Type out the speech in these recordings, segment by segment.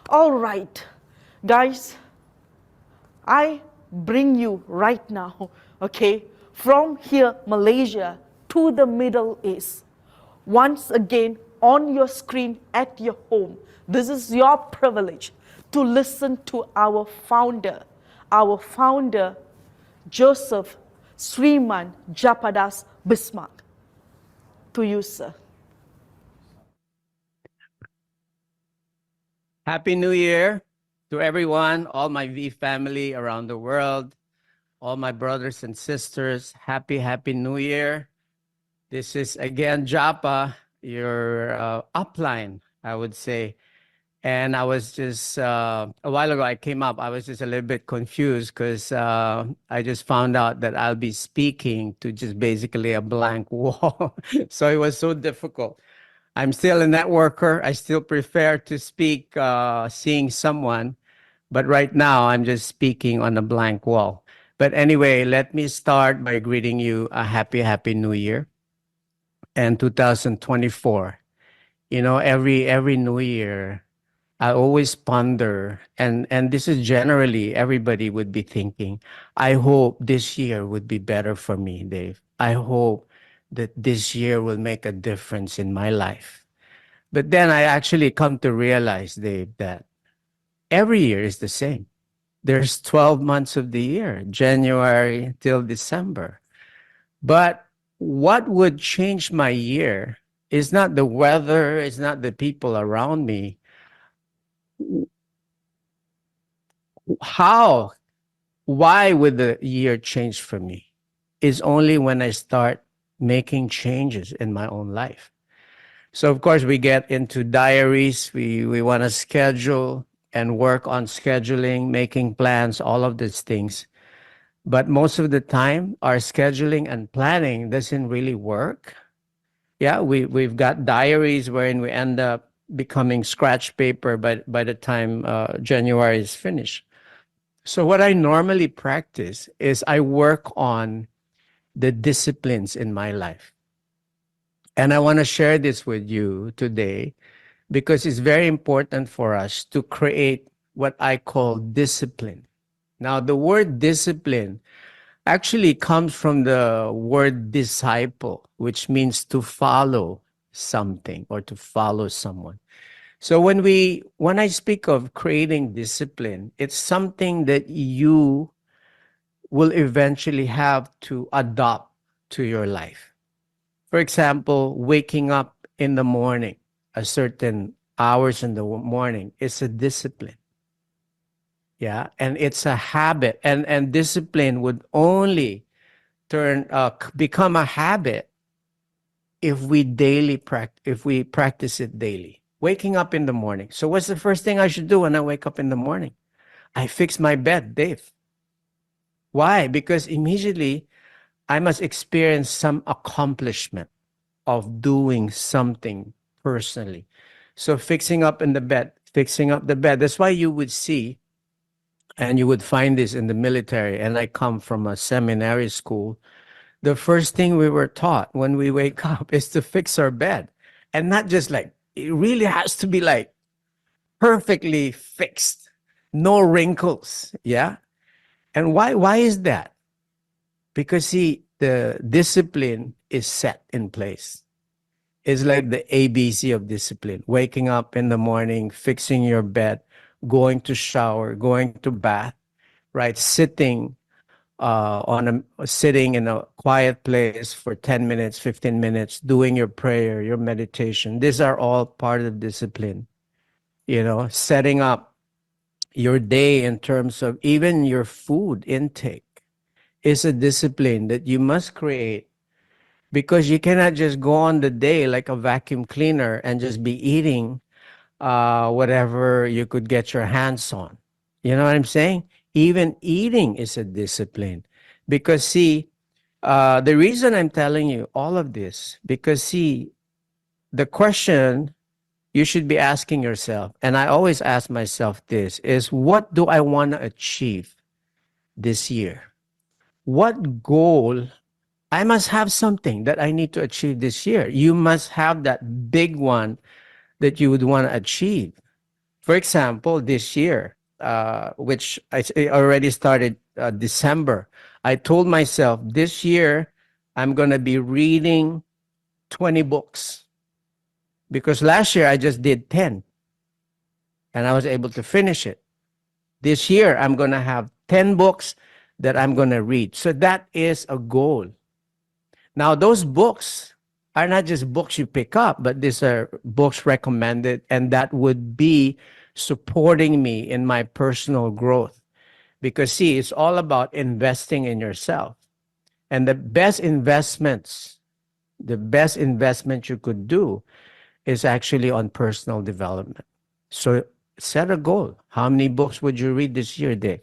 All right, guys, I bring you right now, okay, from here, Malaysia, to the Middle East. Once again, on your screen at your home, this is your privilege to listen to our founder, Joseph Sriman Jappadas Bismark. To you, sir. Happy New Year to everyone, all my V family around the world, all my brothers and sisters. Happy New Year. This is again Jappa, your upline, I would say. And I was just, a while ago, I came up, I was just a little bit confused because I just found out that I'll be speaking to just basically a blank wall. So it was so difficult. I'm still a networker. I still prefer to speak seeing someone, but right now I'm just speaking on a blank wall. But anyway, let me start by greeting you a happy New Year and 2024. You know, every New Year, I always ponder, and this is generally everybody would be thinking. I hope this year would be better for me, Dave. I hope that this year will make a difference in my life. But then I actually come to realize, Dave, that every year is the same. There's 12 months of the year, January till December. But what would change my year is not the weather, it's not the people around me. How, why would the year change for me? Is only when I start making changes in my own life. So of course we get into diaries. We want to schedule and work on scheduling, making plans, all of these things. But most of the time, our scheduling and planning doesn't really work. Yeah, we've got diaries wherein we end up becoming scratch paper by the time January is finished. So what I normally practice is I work on the disciplines in my life. And I want to share this with you today because it's very important for us to create what I call discipline. Now, the word discipline actually comes from the word disciple, which means to follow something or to follow someone. So when I speak of creating discipline, it's something that you will eventually have to adopt to your life. For example, waking up in the morning, a certain hours in the morning, is a discipline. Yeah, and it's a habit, and discipline would only become a habit if we practice it daily. Waking up in the morning. So what's the first thing I should do when I wake up in the morning? I fix my bed, Dave. Why? Because immediately I must experience some accomplishment of doing something personally. So fixing up the bed. That's why you would see, and you would find this in the military, and I come from a seminary school. The first thing we were taught when we wake up is to fix our bed. And not just like, it really has to be like perfectly fixed, no wrinkles. Yeah. And why is that? Because see, the discipline is set in place. It's like the ABC of discipline. Waking up in the morning, fixing your bed, going to shower, going to bath, right? Sitting in a quiet place for 10 minutes, 15 minutes, doing your prayer, your meditation. These are all part of discipline. You know, setting up your day in terms of even your food intake is a discipline that you must create, because you cannot just go on the day like a vacuum cleaner and just be eating whatever you could get your hands on. You know what I'm saying? Even eating is a discipline. Because, see, the reason I'm telling you all of this, because, see, the question you should be asking yourself, and I always ask myself this, is what do I want to achieve this year? What goal? I must have something that I need to achieve this year. You must have that big one that you would want to achieve. For example, this year, which I already started December, I told myself this year I'm going to be reading 20 books because last year I just did 10 and I was able to finish it. This year I'm going to have 10 books that I'm going to read. So that is a goal. Now, those books are not just books you pick up, but these are books recommended, and that would be supporting me in my personal growth. Because, see, it's all about investing in yourself. And the best investment you could do is actually on personal development. So, set a goal. How many books would you read this year, Dave?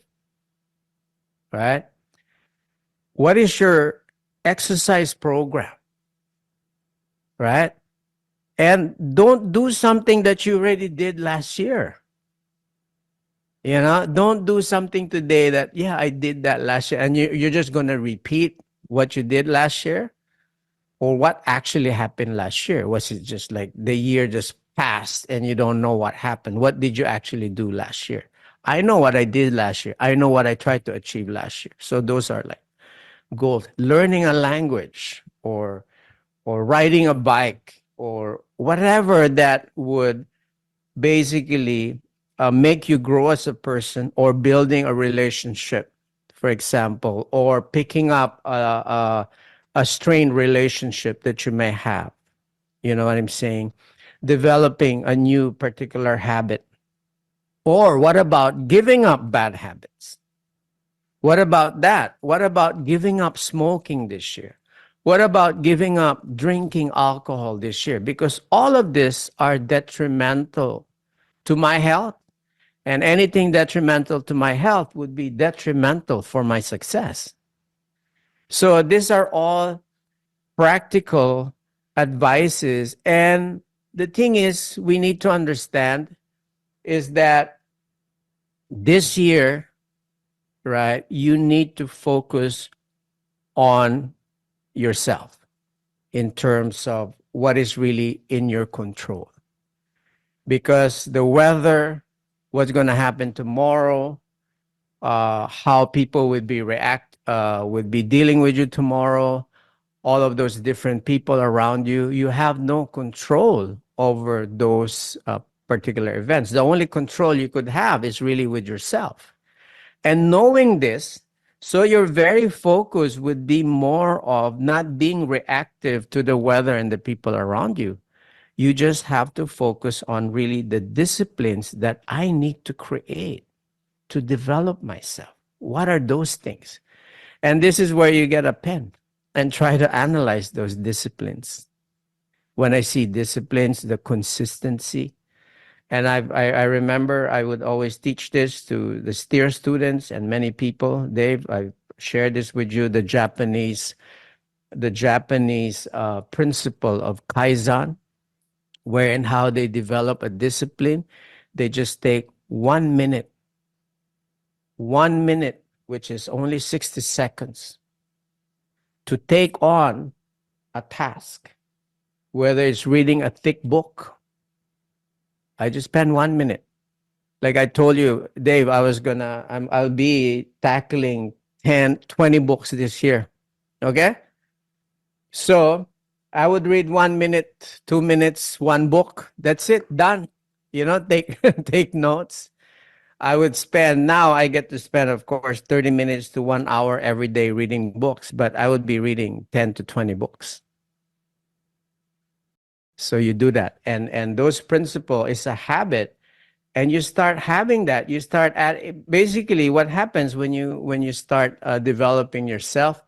Right? What is your exercise program? Right? And don't do something that you already did last year. You know, don't do something today that, yeah, I did that last year. And you're just going to repeat what you did last year or what actually happened last year. Was it just like the year just passed and you don't know what happened? What did you actually do last year? I know what I did last year. I know what I tried to achieve last year. So those are like goals. Learning a language or riding a bike or whatever that would basically make you grow as a person or building a relationship, for example, or picking up a strained relationship that you may have. You know what I'm saying? Developing a new particular habit. Or what about giving up bad habits? What about that? What about giving up smoking this year? What about giving up drinking alcohol this year? Because all of this are detrimental to my health, and anything detrimental to my health would be detrimental for my success. So these are all practical advices. And the thing is, we need to understand is that this year, right, you need to focus on yourself in terms of what is really in your control. Because the weather, what's going to happen tomorrow, how people would be dealing with you tomorrow, all of those different people around you, you have no control over those particular events. The only control you could have is really with yourself. And knowing this, so your very focus would be more of not being reactive to the weather and the people around you. You just have to focus on really the disciplines that I need to create to develop myself. What are those things? And this is where you get a pen and try to analyze those disciplines. When I see disciplines, the consistency, and I remember I would always teach this to the STEER students and many people. Dave, I shared this with you, the Japanese principle of Kaizen, wherein how they develop a discipline. They just take 1 minute, which is only 60 seconds, to take on a task, whether it's reading a thick book. I just spend 1 minute. Like I told you, Dave, I'll be tackling 10, 20 books this year. Okay? So I would read 1 minute, 2 minutes, one book. That's it, done. You know, take take notes. I get to spend, of course, 30 minutes to 1 hour every day reading books, but I would be reading 10 to 20 books. So you do that. And those principle is a habit. And you start having that. You start at basically what happens when you start developing yourself,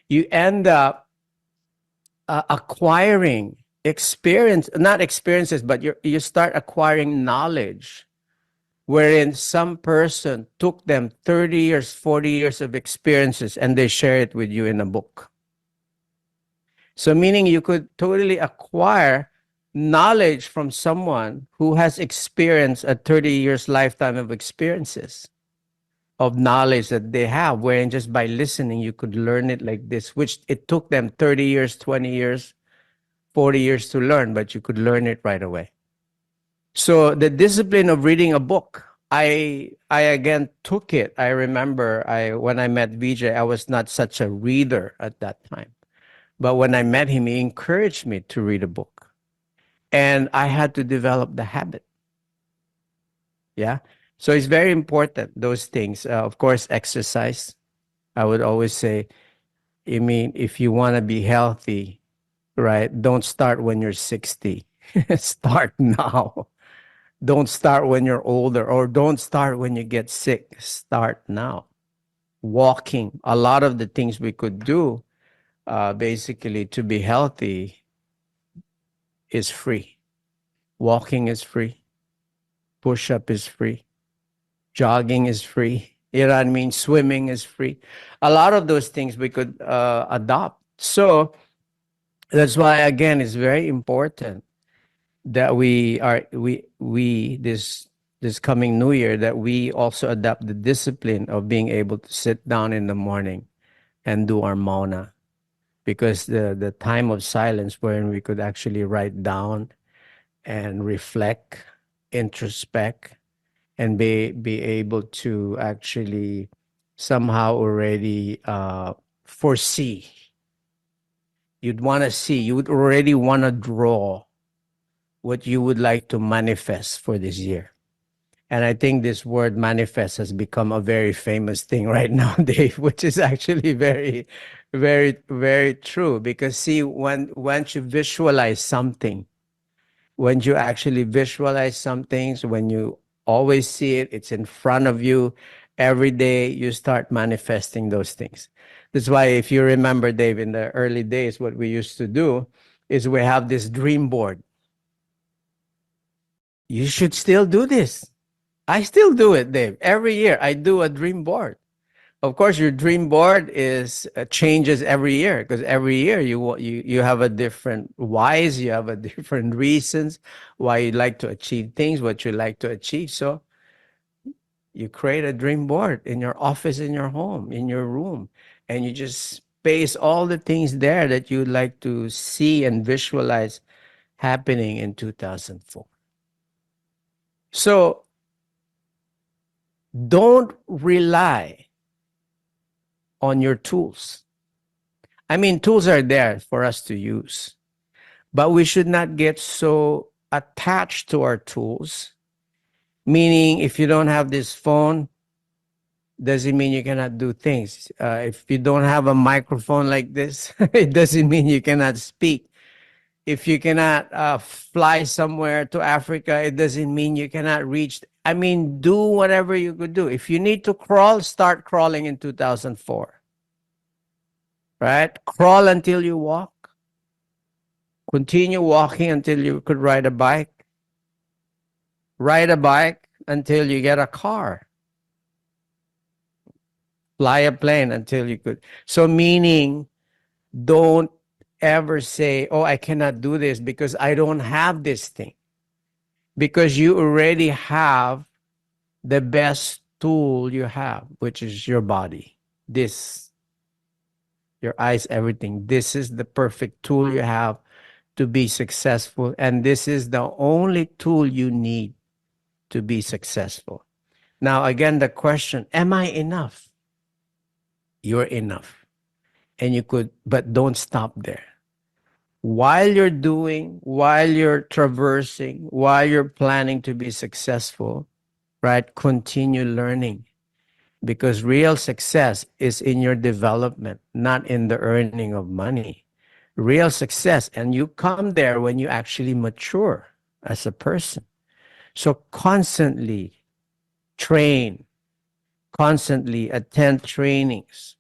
you end up acquiring not experiences, but you start acquiring knowledge wherein some person took them 30 years, 40 years of experiences and they share it with you in a book. So meaning you could totally acquire knowledge from someone who has experienced a 30 years lifetime of experiences, of knowledge that they have, wherein just by listening, you could learn it like this, which it took them 30 years, 20 years, 40 years to learn, but you could learn it right away. So the discipline of reading a book, I again took it. I remember I when I met VJ, I was not such a reader at that time. But when I met him, he encouraged me to read a book. And I had to develop the habit. Yeah. So it's very important, those things. Of course, exercise. I would always say, I mean, if you want to be healthy, right, don't start when you're 60. Start now. Don't start when you're older, or don't start when you get sick. Start now. Walking, a lot of the things we could do basically to be healthy is free. Walking is free. Push up is free. Jogging is free. You know what I mean? Swimming is free. A lot of those things we could adopt. So that's why, again, it's very important that we this coming new year, that we also adopt the discipline of being able to sit down in the morning and do our mauna, because the time of silence wherein we could actually write down and reflect, introspect, and be able to actually somehow already foresee. You'd want to see, you would already want to draw what you would like to manifest for this year. And I think this word manifest has become a very famous thing right now, Dave, which is actually very, very, very true. Because see, when once you visualize something, when you actually visualize some things, when you always see it, it's in front of you every day, you start manifesting those things. That's why, if you remember, Dave, in the early days, what we used to do is we have this dream board. You should still do this. I still do it, Dave. Every year I do a dream board. Of course, your dream board is changes every year, because every year you have a different whys, you have a different reasons why you like to achieve things, what you like to achieve. So you create a dream board in your office, in your home, in your room, and you just space all the things there that you'd like to see and visualize happening in 2004. So don't rely on your tools. I mean, tools are there for us to use, but we should not get so attached to our tools. Meaning, if you don't have this phone, doesn't mean you cannot do things. If you don't have a microphone like this, it doesn't mean you cannot speak. If you cannot fly somewhere to Africa, it doesn't mean you cannot reach. I mean, do whatever you could do. If you need to crawl, start crawling in 2004. Right? Crawl until you walk. Continue walking until you could ride a bike. Ride a bike until you get a car. Fly a plane until you could. So meaning, don't ever say, oh, I cannot do this because I don't have this thing. Because you already have the best tool you have, which is your body. This, your eyes, everything. This is the perfect tool you have to be successful. And this is the only tool you need to be successful. Now, again, the question, am I enough? You're enough. And you could, but don't stop there. While you're doing, while you're traversing, while you're planning to be successful, right? Continue learning, because real success is in your development, not in the earning of money. Real success, and you come there when you actually mature as a person. So constantly train, constantly attend trainings,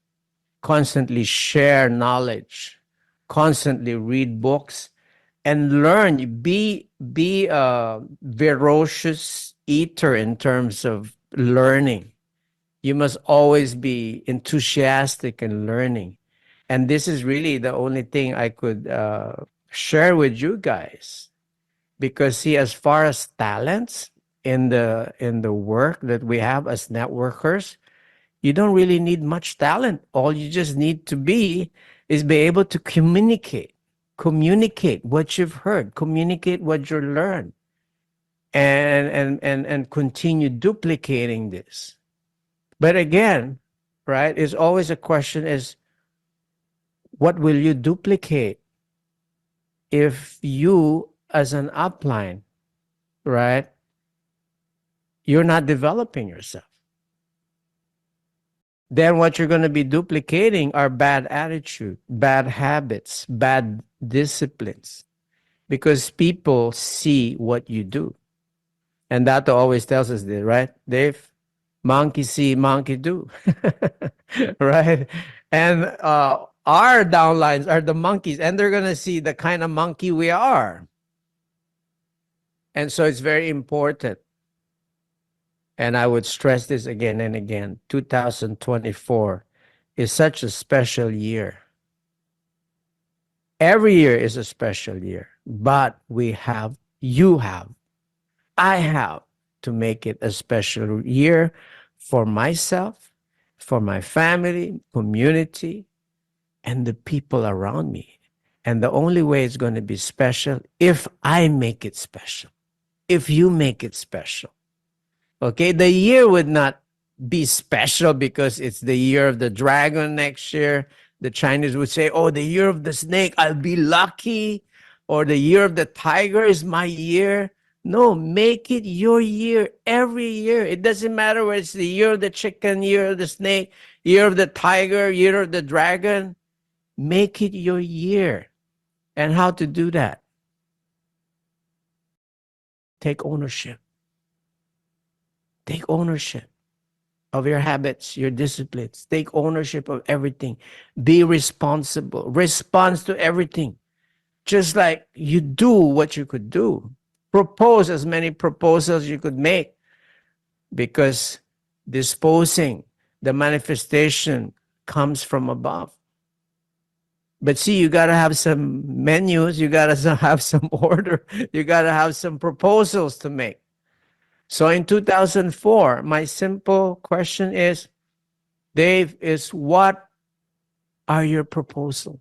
constantly share knowledge, constantly read books, and learn. Be a ferocious eater in terms of learning. You must always be enthusiastic in learning. And this is really the only thing I could share with you guys. Because see, as far as talents in the work that we have as networkers, you don't really need much talent. All you just need to be is be able to communicate what you've heard, communicate what you learned, and continue duplicating this. But again, right, it's always a question is what will you duplicate if you as an upline, right, you're not developing yourself? Then what you're going to be duplicating are bad attitude, bad habits, bad disciplines, because people see what you do. And that always tells us this, right, Dave? Monkey see, monkey do. Right? And our downlines are the monkeys, and they're going to see the kind of monkey we are. And so it's very important. And I would stress this again and again. 2024 is such a special year. Every year is a special year, but you have, I have to make it a special year for myself, for my family, community, and the people around me. And the only way it's going to be special if I make it special, if you make it special. Okay, the year would not be special because it's the year of the dragon next year. The Chinese would say, oh, the year of the snake, I'll be lucky. Or the year of the tiger is my year. No, make it your year every year. It doesn't matter whether it's the year of the chicken, year of the snake, year of the tiger, year of the dragon. Make it your year. And how to do that? Take ownership. Take ownership of your habits, your disciplines. Take ownership of everything. Be responsible. Respond to everything. Just like you do what you could do. Propose as many proposals you could make, because disposing, the manifestation comes from above. But see, you got to have some menus, you got to have some order, you got to have some proposals to make. So in 2004, my simple question is, Dave, is what are your proposals?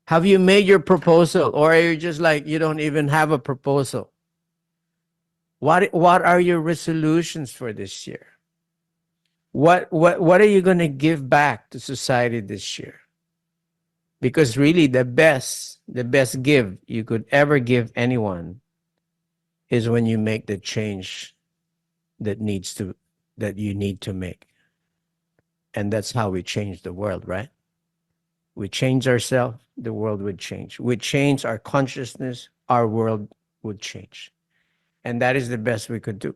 Have you made your proposal, or are you just like you don't even have a proposal? What are your resolutions for this year? What are you going to give back to society this year? Because really the best gift you could ever give anyone is when you make the change that you need to make. And that's how we change the world, right? We change ourselves, the world would change. We change our consciousness, our world would change. And that is the best we could do.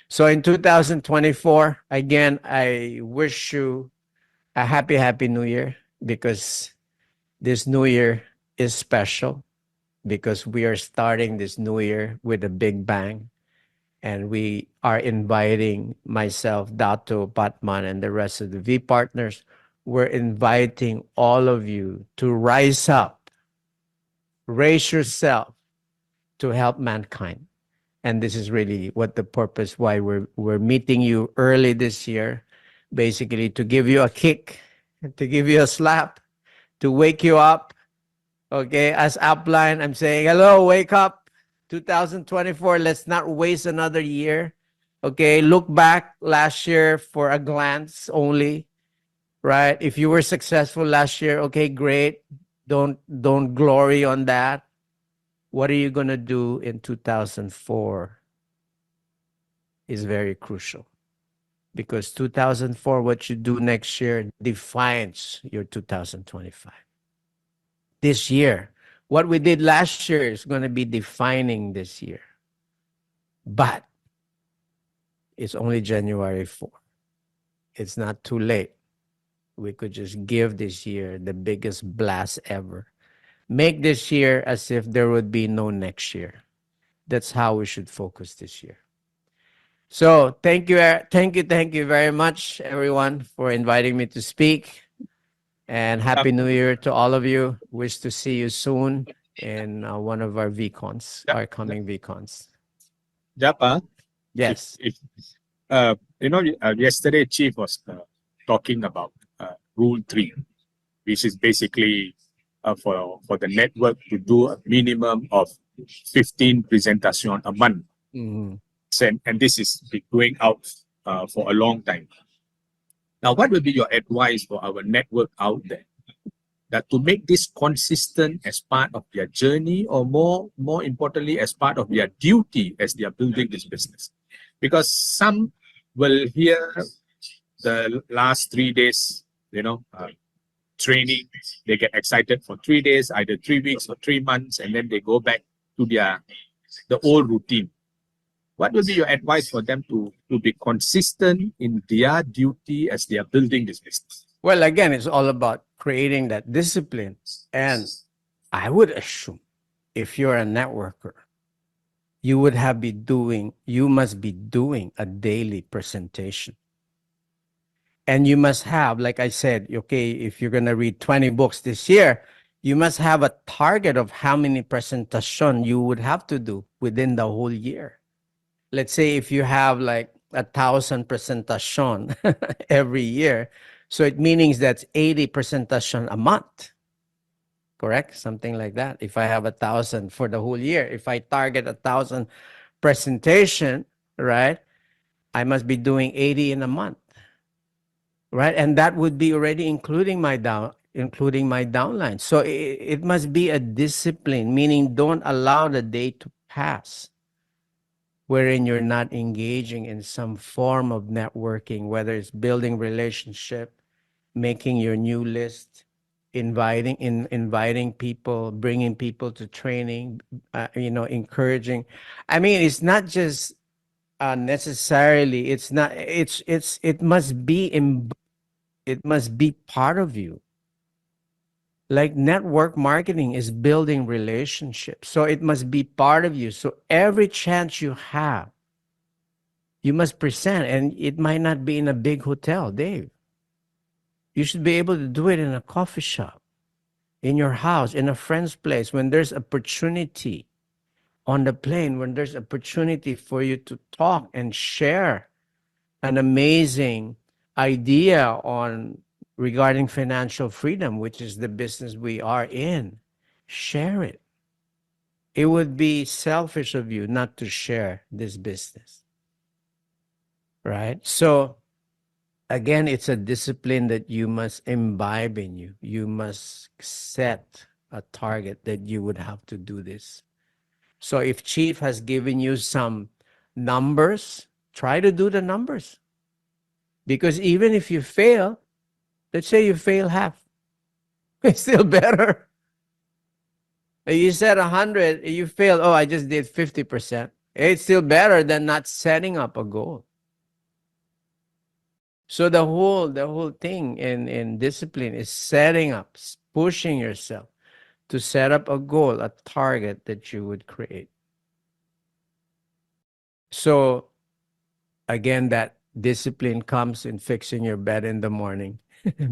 So in 2024, again, I wish you a happy new year, because this new year is special, because we are starting this new year with a big bang. And we are inviting myself, Dato, Batman, and the rest of the V partners. We're inviting all of you to rise up, raise yourself to help mankind. And this is really what the purpose why we're meeting you early this year, basically to give you a kick, to give you a slap, to wake you up. Okay, as upline, I'm saying, hello, wake up. 2024, let's not waste another year. Okay, look back last year for a glance only, right? If you were successful last year, okay, great. Don't glory on that. What are you going to do in 2004 is very crucial, because 2004, what you do next year defines your 2025. This year, what we did last year is going to be defining this year. But it's only January 4. It's not too late. We could just give this year the biggest blast ever. Make this year as if there would be no next year. That's how we should focus this year. So thank you very much, everyone, for inviting me to speak. And Happy New Year to all of you. Wish to see you soon in one of our VCons, our coming VCons. Jappa, Yes. yesterday Chief was talking about Rule 3, which is basically for the network to do a minimum of 15 presentation a month. Mhm. And this is been going out for a long time. Now, what will be your advice for our network out there that to make this consistent as part of their journey, or more importantly, as part of their duty as they are building this business? Because some will hear the last 3 days, training, they get excited for 3 days, either 3 weeks or 3 months, and then they go back to the old routine. What will be your advice for them to be consistent in their duty as they are building this business? Well, again, it's all about creating that discipline. And I would assume if you're a networker, you must be doing a daily presentation. And you must have, like I said, okay, if you're going to read 20 books this year, you must have a target of how many presentation you would have to do within the whole year. Let's say if you have like 1,000 presentation every year, so it means that's 80 presentation a month, correct? Something like that. If I have 1,000 for the whole year, if I target 1,000 presentation, right, I must be doing 80 in a month, right? And that would be already including my downline. So it must be a discipline, meaning don't allow the day to pass wherein you're not engaging in some form of networking, whether it's building relationship, making your new list, inviting people, bringing people to training, encouraging. I mean, it's not just necessarily. It's not. It must be it must be part of you. Like network marketing is building relationships, so it must be part of you. So every chance you have, you must present, and it might not be in a big hotel, Dave. You should be able to do it in a coffee shop, in your house, in a friend's place, when there's opportunity, on the plane, when there's opportunity for you to talk and share an amazing idea on regarding financial freedom, which is the business we are in. Share it. It would be selfish of you not to share this business, right? So again, it's a discipline that you must imbibe in you. You must set a target that you would have to do this. So if Chief has given you some numbers, try to do the numbers. Because even if you fail, let's say you fail half, it's still better. You said 100, you failed, oh, I just did 50%. It's still better than not setting up a goal. So the whole thing in discipline is setting up, pushing yourself to set up a goal, a target that you would create. So again, that discipline comes in fixing your bed in the morning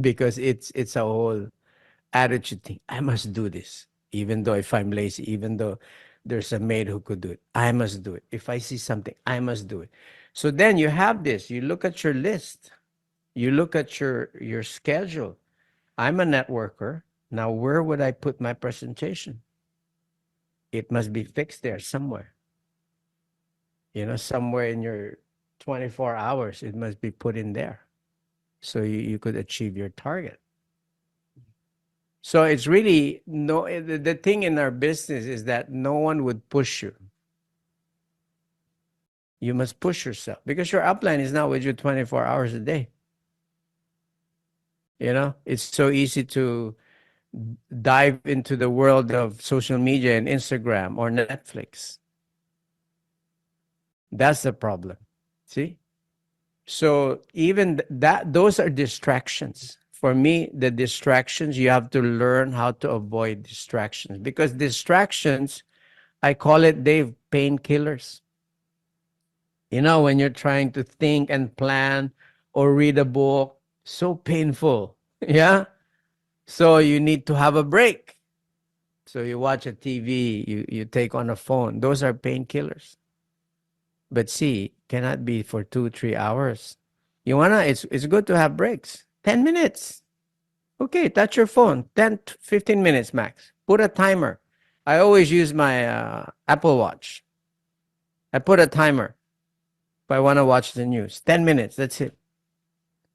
because it's a whole attitude thing. I must do this, even though if I'm lazy, even though there's a maid who could do it, I must do it. If I see something, I must do it. So then you have this. You look at your list. You look at your schedule. I'm a networker. Now, where would I put my presentation? It must be fixed there somewhere. Somewhere in your 24 hours, it must be put in there. So you could achieve your target. So it's really the thing in our business is that no one would push you. You must push yourself because your upline is not with you 24 hours a day. It's so easy to dive into the world of social media and Instagram or Netflix. That's the problem. See? So even those are distractions. For me, the distractions, you have to learn how to avoid distractions because distractions, I call it, Dave, painkillers. When you're trying to think and plan or read a book, so painful. Yeah. So you need to have a break. So you watch a TV, you take on a phone. Those are painkillers. But see, cannot be for 2-3 hours. It's good to have breaks. 10 minutes. Okay, touch your phone. 10 to 15 minutes max. Put a timer. I always use my Apple Watch. I put a timer if I want to watch the news. 10 minutes, that's it.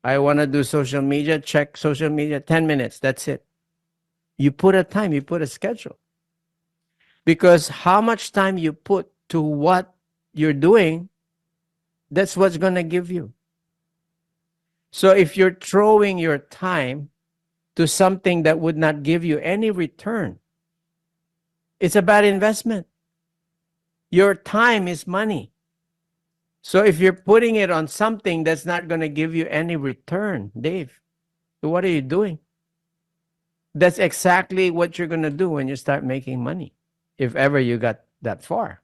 I want to do social media, check social media, 10 minutes, that's it. You put a time, you put a schedule. Because how much time you put to what you're doing, that's what's going to give you. So if you're throwing your time to something that would not give you any return, it's a bad investment. Your time is money. So if you're putting it on something that's not going to give you any return, Dave, what are you doing? That's exactly what you're going to do when you start making money, if ever you got that far.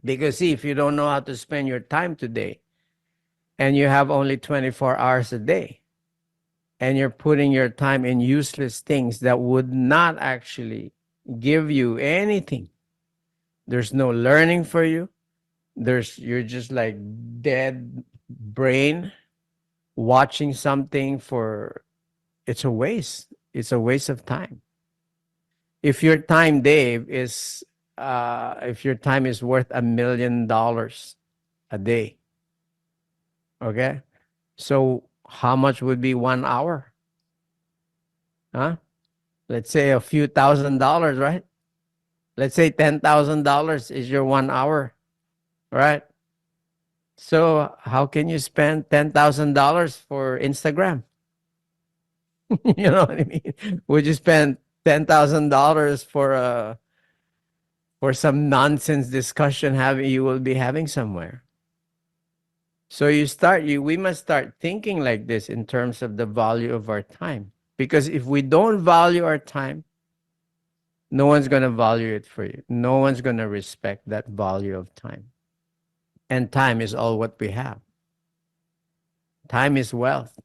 Because see, if you don't know how to spend your time today and you have only 24 hours a day and you're putting your time in useless things that would not actually give you anything, there's no learning for you. You're just like dead brain watching something for, it's a waste. It's a waste of time. If your time, Dave, is if your time is worth $1 million a day, okay? So how much would be 1 hour? Huh? Let's say a few $1,000s, right? Let's say $10,000 is your 1 hour, right? So how can you spend $10,000 for Instagram? You know what I mean? Would you spend $10,000 for some nonsense discussion having you will be having somewhere? So we must start thinking like this in terms of the value of our time. Because if we don't value our time, no one's going to value it for you. No one's going to respect that value of time. And time is all what we have. Time is wealth,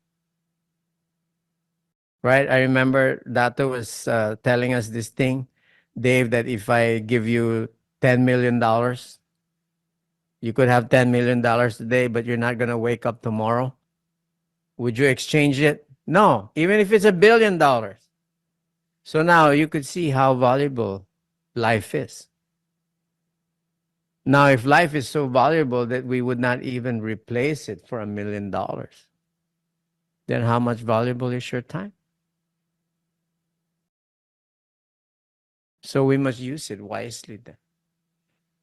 right? I remember Dato was telling us this thing, Dave, that if I give you $10 million, you could have $10 million today, but you're not going to wake up tomorrow. Would you exchange it? No, even if it's $1 billion. So now you could see how valuable life is. Now, if life is so valuable that we would not even replace it for $1 million, then how much valuable is your time? So we must use it wisely then.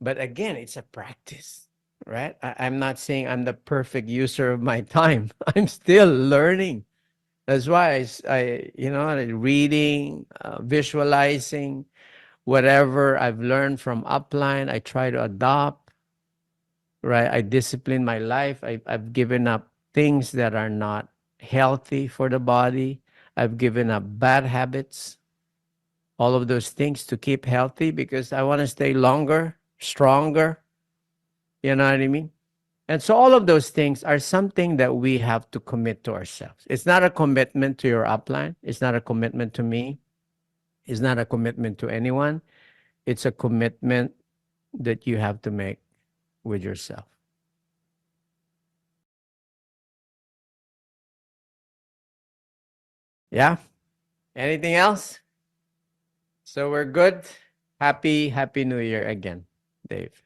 But again, it's a practice, right? I'm not saying I'm the perfect user of my time. I'm still learning. That's why reading, visualizing, whatever I've learned from upline, I try to adopt, right? I discipline my life. I've given up things that are not healthy for the body. I've given up bad habits, all of those things to keep healthy because I want to stay longer, stronger. You know what I mean? And so all of those things are something that we have to commit to ourselves. It's not a commitment to your upline. It's not a commitment to me. It's not a commitment to anyone. It's a commitment that you have to make with yourself. Yeah? Anything else? So we're good. Happy New Year again, Dave.